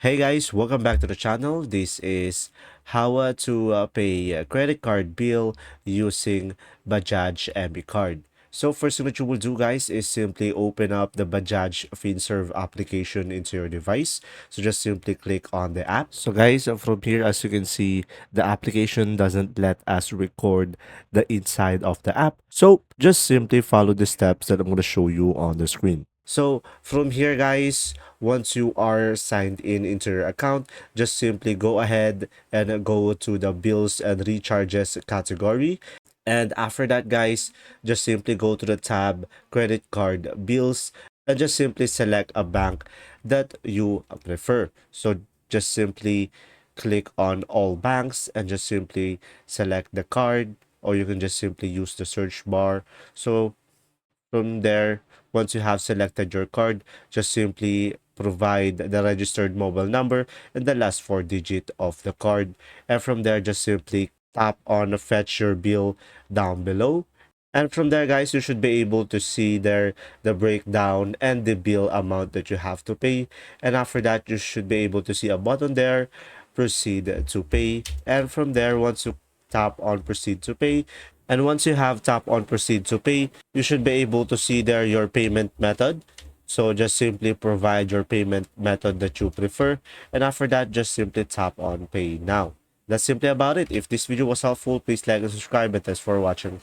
Hey guys, welcome back to the channel. This is how to pay a credit card bill using Bajaj EMI card. So first thing that you will do guys is simply open up the Bajaj FinServe application into your device. So just simply click on the app. So guys, from here as you can see, the application doesn't let us record the inside of the app. So just simply follow the steps that I'm going to show you on the screen. So from here guys, once you are signed in into your account, just simply go ahead and go to the bills and recharges category. And after that, guys, just simply go to the tab credit card bills and just simply select a bank that you prefer. So just simply click on all banks and just simply select the card, or you can just simply use the search bar. So from there, once you have selected your card, just simply provide the registered mobile number and the last four digit of the card. And from there, just simply tap on fetch your bill down below. And from there, guys, you should be able to see there the breakdown and the bill amount that you have to pay. And after that, you should be able to see a button there, proceed to pay. And from there, once you tap on proceed to pay, and once you have tap on proceed to pay, you should be able to see there your payment method. So just simply provide your payment method that you prefer. And after that, just simply tap on pay now. That's simply about it. If this video was helpful, please like and subscribe, and thanks for watching.